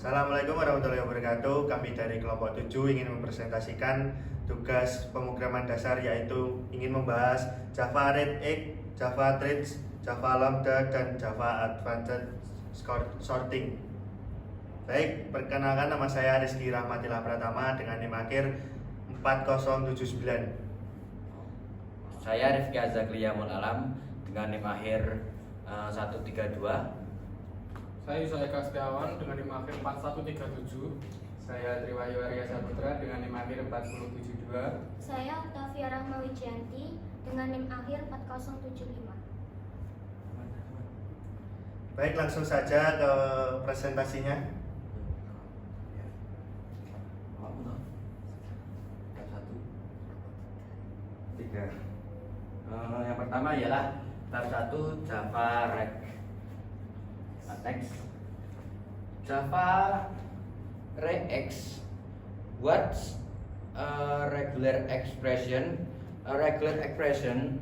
Assalamualaikum warahmatullahi wabarakatuh. Kami dari kelompok 7 ingin mempresentasikan tugas pemrograman dasar, yaitu ingin membahas Java RedX, Java Threads, Java Lambda, dan Java Advanced Sorting. Baik, perkenalkan, nama saya Rizky Rahmatillah Pratama dengan NIM akhir 4079. Saya Rifki Azakliya Alam dengan NIM akhir 132. Saya Yusuf Eka Setiawan dengan NIM akhir 4137. Saya Triwahyu Arya Saputra dengan NIM akhir 4072. Saya Octavia Rahma Wijianti dengan NIM akhir 4075. Baik, langsung saja ke presentasinya. Yang pertama ialah tab 1 Java Reg. Next, Java Regex. What's a regular expression? A regular expression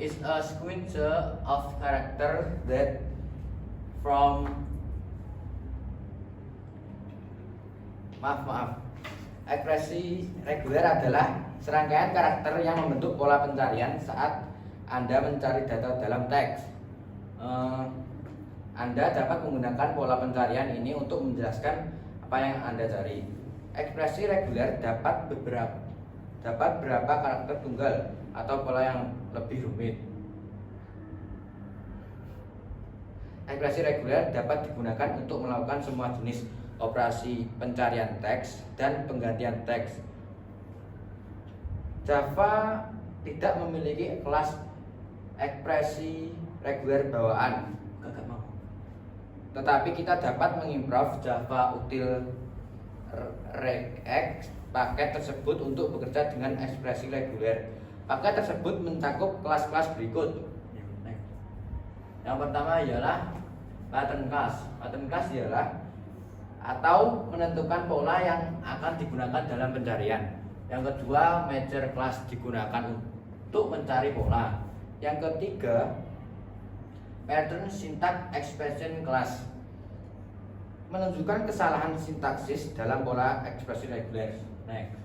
is a sequence of character that from Ekspresi reguler adalah serangkaian karakter yang membentuk pola pencarian saat Anda mencari data dalam teks. Anda dapat menggunakan pola pencarian ini untuk menjelaskan apa yang Anda cari. Ekspresi reguler dapat berapa karakter tunggal atau pola yang lebih rumit. Ekspresi reguler dapat digunakan untuk melakukan semua jenis operasi pencarian teks dan penggantian teks. Java tidak memiliki kelas ekspresi reguler bawaan, tetapi kita dapat mengimprove Java util regex paket tersebut untuk bekerja dengan ekspresi reguler. Paket tersebut mencakup kelas-kelas berikut. Yang pertama ialah pattern class. Pattern class ialah atau menentukan pola yang akan digunakan dalam pencarian. Yang kedua, major class digunakan untuk mencari pola. Yang ketiga, pattern syntax expression class menunjukkan kesalahan sintaksis dalam pola ekspresi reguler. Next.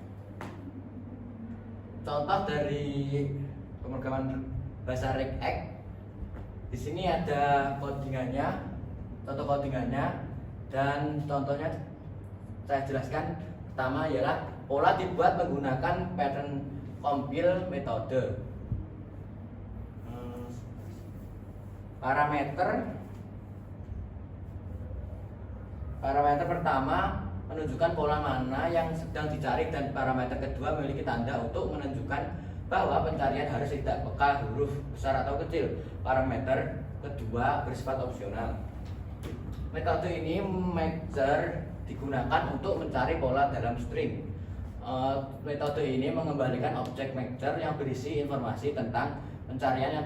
Contoh dari pemrograman bahasa regex. Di sini ada codingannya, contoh codingannya, dan contohnya saya jelaskan. Pertama ialah pola dibuat menggunakan pattern compile metode. Parameter pertama menunjukkan pola mana yang sedang dicari, dan parameter kedua memiliki tanda untuk menunjukkan bahwa pencarian harus tidak peka huruf besar atau kecil. Parameter kedua bersifat opsional. Metode ini major digunakan untuk mencari pola dalam string. Metode ini mengembalikan objek major yang berisi informasi tentang pencarian yang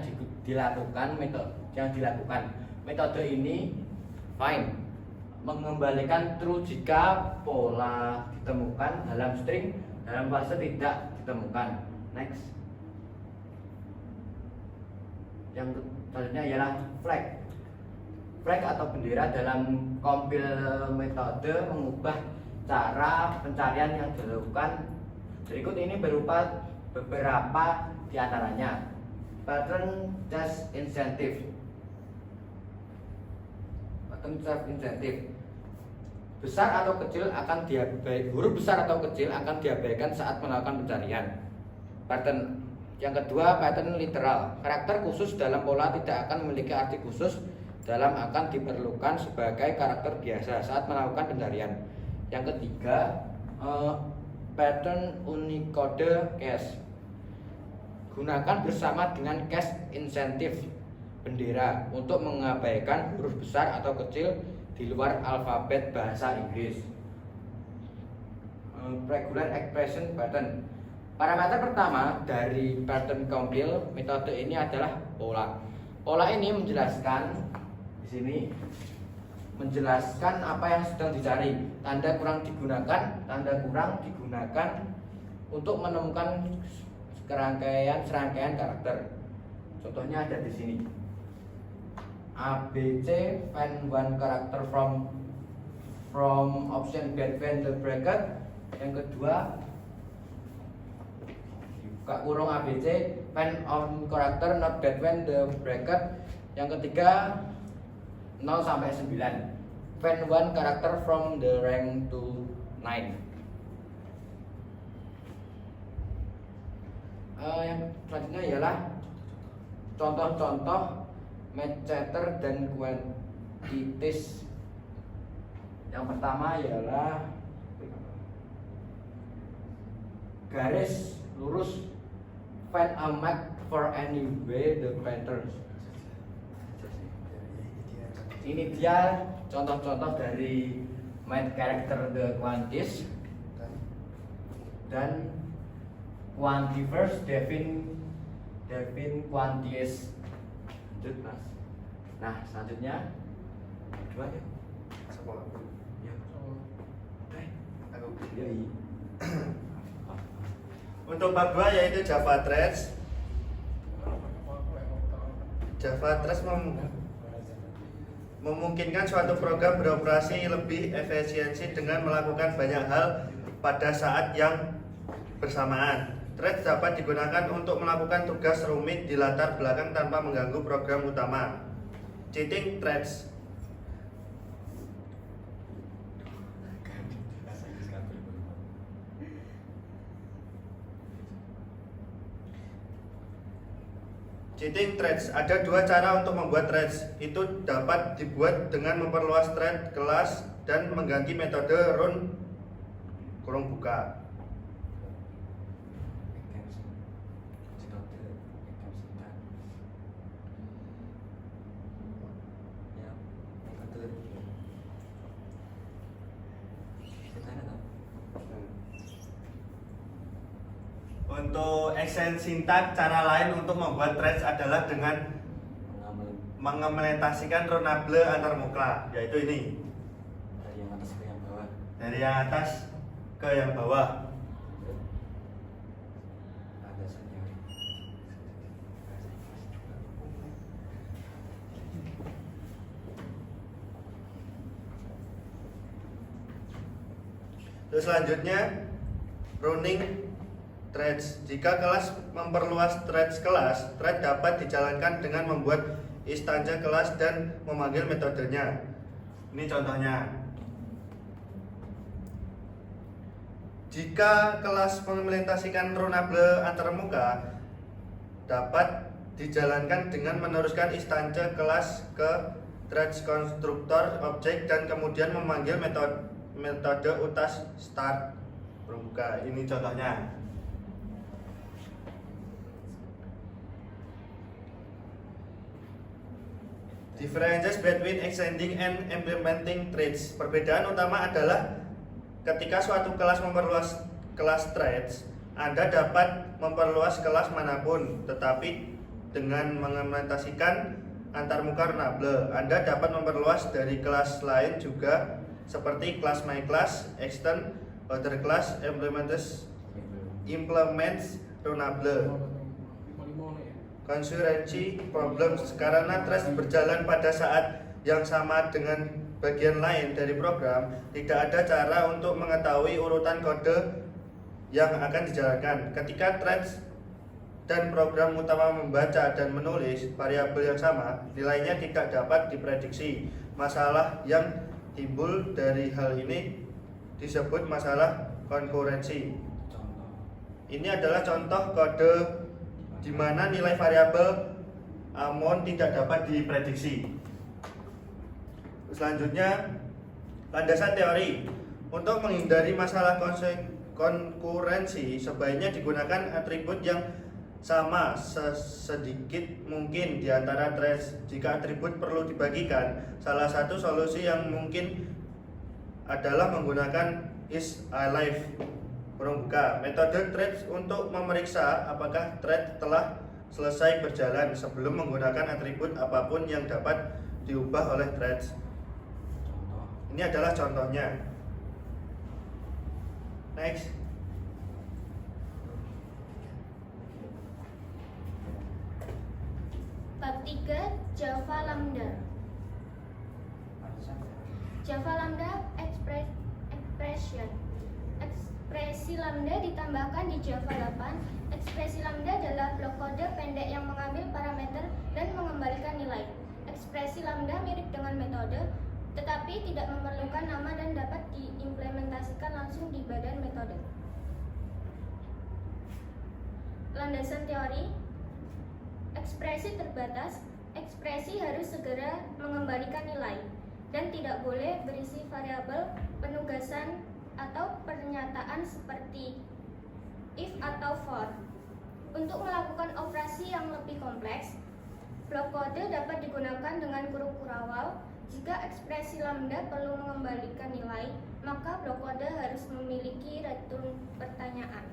dilakukan. Metode ini find mengembalikan true jika pola ditemukan dalam string, dalam fase tidak ditemukan. Next. Yang selanjutnya ialah flag. Flag atau bendera dalam compile metode mengubah cara pencarian yang dilakukan. Berikut ini berupa beberapa di antaranya. Pattern just incentive. Besar atau kecil akan diabaikan, huruf besar atau kecil akan diabaikan saat melakukan pencarian. Pattern yang kedua, pattern literal. Karakter khusus dalam pola tidak akan memiliki arti khusus dalam akan diperlukan sebagai karakter biasa saat melakukan pencarian. Yang ketiga, pattern Unicode case. Gunakan bersama dengan case incentive bendera untuk mengabaikan huruf besar atau kecil di luar alfabet bahasa Inggris. Regular expression pattern. Parameter pertama dari pattern compile metode ini adalah pola. Pola ini menjelaskan di sini menjelaskan apa yang sedang dicari. Tanda kurang digunakan untuk menemukan serangkaian karakter. Contohnya ada di sini. ABC find one character from from option that when the bracket. Yang kedua buka kurung ABC when on character not that when the bracket. Yang ketiga 0 sampai 9 when one character from the rank to 9. Yang selanjutnya ialah contoh-contoh metchatter dan quantities. Yang pertama ialah garis lurus find a map for any way the pattern. Ini dia contoh-contoh dari main character the quantities dan quantiverse Devin quantities. Lanjut mas. Nah selanjutnya kedua ya. Sekolah. Ya. Aku. Ya, iya. Untuk bab 2 yaitu Java Threads. Java Threads memungkinkan suatu program beroperasi lebih efisiensi dengan melakukan banyak hal pada saat yang bersamaan. Threads dapat digunakan untuk melakukan tugas rumit di latar belakang tanpa mengganggu program utama. Cheating threads. Cheating threads. Ada dua cara untuk membuat threads. Itu dapat dibuat dengan memperluas thread kelas dan mengganti metode run kurung buka. Untuk extend syntax, cara lain untuk membuat threads adalah dengan mengimplementasikan runable antarmuka, yaitu ini. Dari yang atas ke yang bawah. Dari yang atas ke yang bawah. Ada senior. Terus selanjutnya running threads. Jika kelas memperluas threads kelas, thread dapat dijalankan dengan membuat instansi kelas dan memanggil metodenya. Ini contohnya. Jika kelas mengimplementasikan runable antarmuka, dapat dijalankan dengan meneruskan instansi kelas ke threads konstruktor objek dan kemudian memanggil metode utas start berbuka. Ini contohnya. Differences between extending and implementing threads. Perbedaan utama adalah ketika suatu kelas memperluas kelas threads, Anda dapat memperluas kelas manapun, tetapi dengan mengimplementasikan antarmuka runable, Anda dapat memperluas dari kelas lain juga, seperti kelas myClass, extend, other class, implements runable. Concurrency problems karena threads berjalan pada saat yang sama dengan bagian lain dari program, tidak ada cara untuk mengetahui urutan kode yang akan dijalankan. Ketika threads dan program utama membaca dan menulis variabel yang sama, nilainya tidak dapat diprediksi. Masalah yang timbul dari hal ini disebut masalah konkurensi. Ini adalah contoh kode di mana nilai variabel amount tidak dapat diprediksi. Selanjutnya, landasan teori. Untuk menghindari masalah konkurensi, sebaiknya digunakan atribut yang sama sedikit mungkin di antara threads. Jika atribut perlu dibagikan, salah satu solusi yang mungkin adalah menggunakan is alive kurung buka, metode threads untuk memeriksa apakah thread telah selesai berjalan sebelum menggunakan atribut apapun yang dapat diubah oleh threads. Ini adalah contohnya. Next. Bab 3 Java Lambda. Java Lambda expression. Ekspresi lambda ditambahkan di Java 8. Ekspresi lambda adalah blok kode pendek yang mengambil parameter dan mengembalikan nilai. Ekspresi lambda mirip dengan metode, tetapi tidak memerlukan nama dan dapat diimplementasikan langsung di badan metode. Landasan teori. Ekspresi terbatas. Ekspresi harus segera mengembalikan nilai dan tidak boleh berisi variabel, penugasan, atau pernyataan seperti if atau for. Untuk melakukan operasi yang lebih kompleks, blok kode dapat digunakan dengan kurung kurawal. Jika ekspresi lambda perlu mengembalikan nilai, maka blok kode harus memiliki return pertanyaan.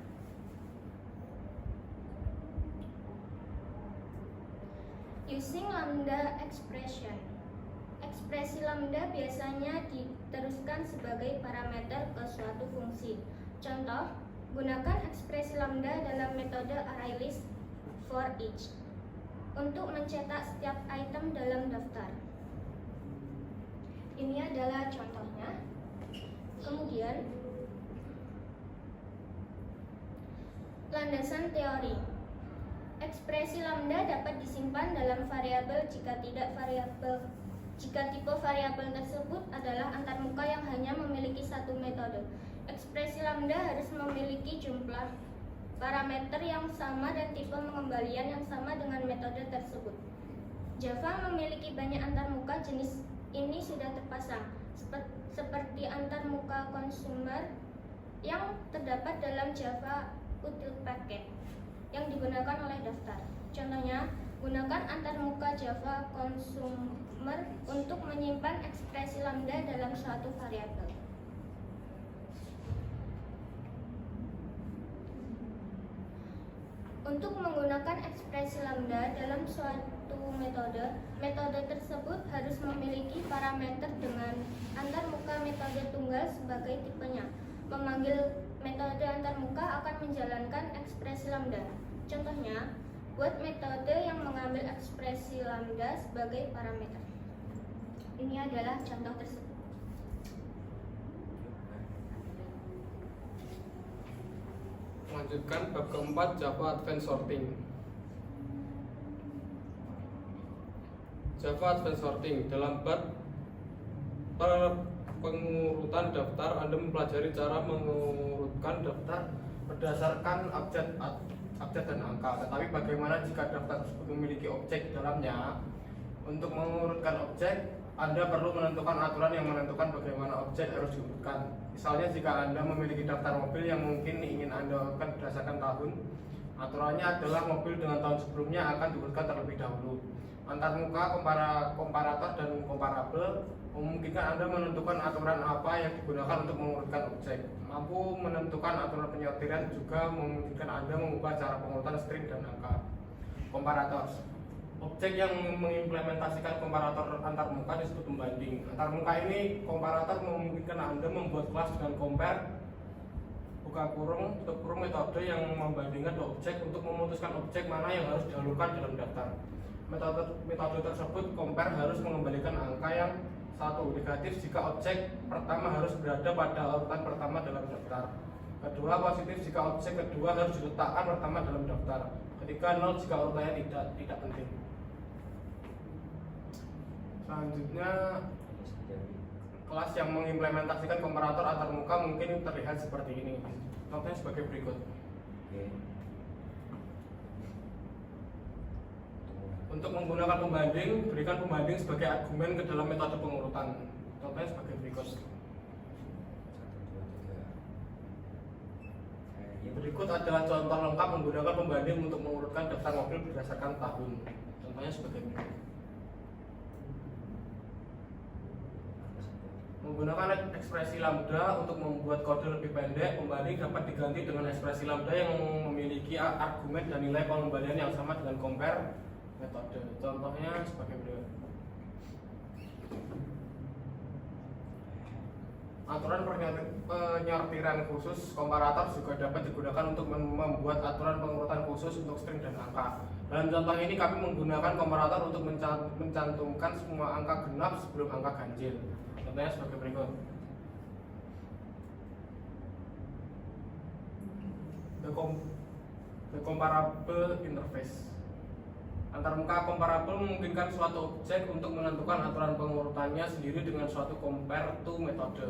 Using lambda expression. Ekspresi lambda biasanya diteruskan sebagai parameter ke suatu fungsi. Contoh, gunakan ekspresi lambda dalam metode ArrayList for each untuk mencetak setiap item dalam daftar. Ini adalah contohnya. Kemudian, landasan teori. Ekspresi lambda dapat disimpan dalam variabel jika tipe variabel tersebut adalah antarmuka yang hanya memiliki satu metode. Ekspresi lambda harus memiliki jumlah parameter yang sama dan tipe pengembalian yang sama dengan metode tersebut. Java memiliki banyak antarmuka jenis ini sudah terpasang, seperti antarmuka consumer yang terdapat dalam Java util packet yang digunakan oleh daftar. Contohnya, gunakan antarmuka Java consumer untuk menyimpan ekspresi lambda dalam suatu variabel. Untuk menggunakan ekspresi lambda dalam suatu metode, metode tersebut harus memiliki parameter dengan antarmuka metode tunggal sebagai tipenya. Memanggil metode antarmuka akan menjalankan ekspresi lambda. Contohnya, buat metode yang mengambil ekspresi lambda sebagai parameter. Ini adalah contoh tersebut. Melanjutkan bab keempat, Java Advanced Sorting. Java Advanced Sorting. Dalam bab pengurutan daftar, Anda mempelajari cara mengurutkan daftar berdasarkan abjad dan angka. Tetapi bagaimana jika daftar tersebut memiliki objek di dalamnya? Untuk mengurutkan objek, Anda perlu menentukan aturan yang menentukan bagaimana objek harus diurutkan. Misalnya jika Anda memiliki daftar mobil yang mungkin ingin Anda urutkan berdasarkan tahun, aturannya adalah mobil dengan tahun sebelumnya akan diurutkan terlebih dahulu. Antarmuka, komparator, dan komparabel memungkinkan Anda menentukan aturan apa yang digunakan untuk mengurutkan objek. Mampu menentukan aturan penyortiran juga memungkinkan Anda mengubah cara pengurutan string dan angka. Komparator. Objek yang mengimplementasikan komparator antarmuka disebut pembanding. Antarmuka ini komparator memungkinkan Anda membuat kelas dengan compare buka kurung, tutup kurung metode yang membandingkan dua objek untuk memutuskan objek mana yang harus didahulukan dalam daftar. Metode tersebut compare harus mengembalikan angka yang satu negatif jika objek pertama harus berada pada urutan pertama dalam daftar. Kedua, positif jika objek kedua harus diletakkan pertama dalam daftar. Ketiga, 0 jika urutannya tidak penting. Selanjutnya, kelas yang mengimplementasikan komparator antarmuka mungkin terlihat seperti ini. Contohnya sebagai berikut. Untuk menggunakan pembanding, berikan pembanding sebagai argumen ke dalam metode pengurutan. Contohnya sebagai berikut. Berikut adalah contoh lengkap menggunakan pembanding untuk mengurutkan daftar mobil berdasarkan tahun. Contohnya sebagai berikut. Menggunakan ekspresi lambda untuk membuat kode lebih pendek, pembanding dapat diganti dengan ekspresi lambda yang memiliki argumen dan nilai pengembalian yang sama dengan compare metode. Contohnya sebagai berikut. Aturan penyortiran khusus komparator juga dapat digunakan untuk membuat aturan pengurutan khusus untuk string dan angka. Dalam contoh ini kami menggunakan komparator untuk mencantumkan semua angka genap sebelum angka ganjil. Contohnya sebagai berikut. the comparable interface. Antarmuka comparable memungkinkan suatu objek untuk menentukan aturan pengurutannya sendiri dengan suatu compare to metode.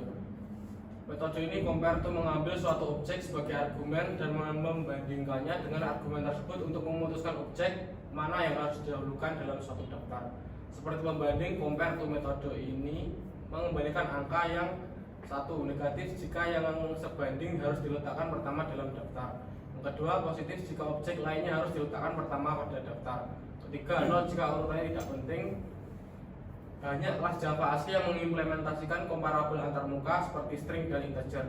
Metode ini compare to mengambil suatu objek sebagai argumen dan membandingkannya dengan argumen tersebut untuk memutuskan objek mana yang harus didahulukan dalam suatu daftar. Seperti pembanding, compare to metode ini mengembalikan angka yang satu negatif jika yang sebanding harus diletakkan pertama dalam daftar. Yang kedua, positif jika objek lainnya harus diletakkan pertama pada daftar. Ketiga, nol jika urutannya tidak penting. Banyak kelas Java asli yang mengimplementasikan comparable antarmuka seperti string dan integer.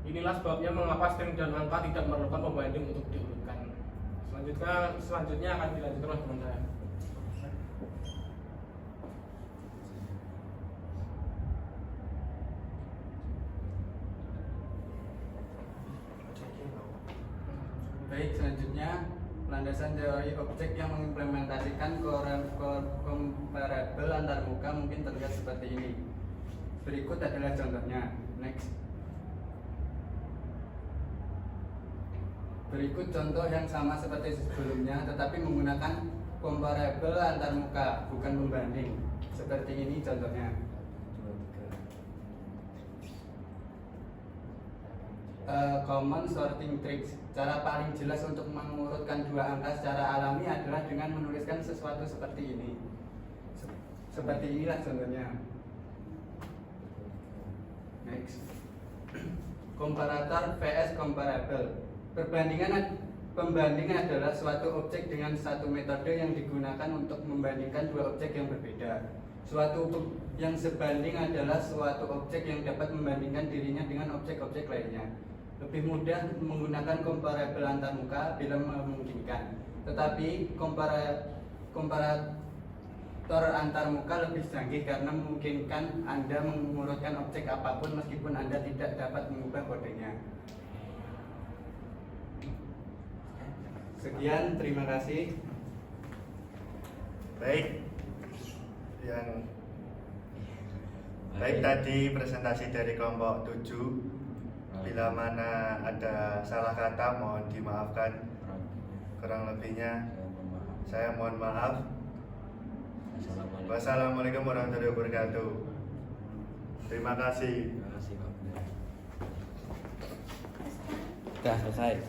Inilah sebabnya mengapa string dan angka tidak memerlukan pembanding untuk diurutkan. Selanjutnya akan dilanjutkan oleh teman saya. Baik, selanjutnya landasan teori objek yang mengimplementasikan comparable antarmuka mungkin terlihat seperti ini. Berikut adalah contohnya. Next. Berikut contoh yang sama seperti sebelumnya, tetapi menggunakan comparable antarmuka, bukan pembanding. Seperti ini contohnya. Common sorting tricks. Cara paling jelas untuk mengurutkan dua angka secara alami adalah dengan menuliskan sesuatu seperti ini. Seperti inilah contohnya. Next. Comparator vs comparable. Pembanding adalah suatu objek dengan satu metode yang digunakan untuk membandingkan dua objek yang berbeda. Suatu yang sebanding adalah suatu objek yang dapat membandingkan dirinya dengan objek-objek lainnya. Lebih mudah menggunakan comparable antarmuka bila memungkinkan. Tetapi komparator antarmuka lebih canggih karena memungkinkan Anda mengurutkan objek apapun meskipun Anda tidak dapat mengubah kodenya. Sekian, terima kasih. Baik, baik tadi presentasi dari kelompok 7. Bila mana ada salah kata mohon dimaafkan. Kurang lebihnya saya mohon maaf. Wassalamualaikum warahmatullahi wabarakatuh. Terima kasih. Sudah selesai.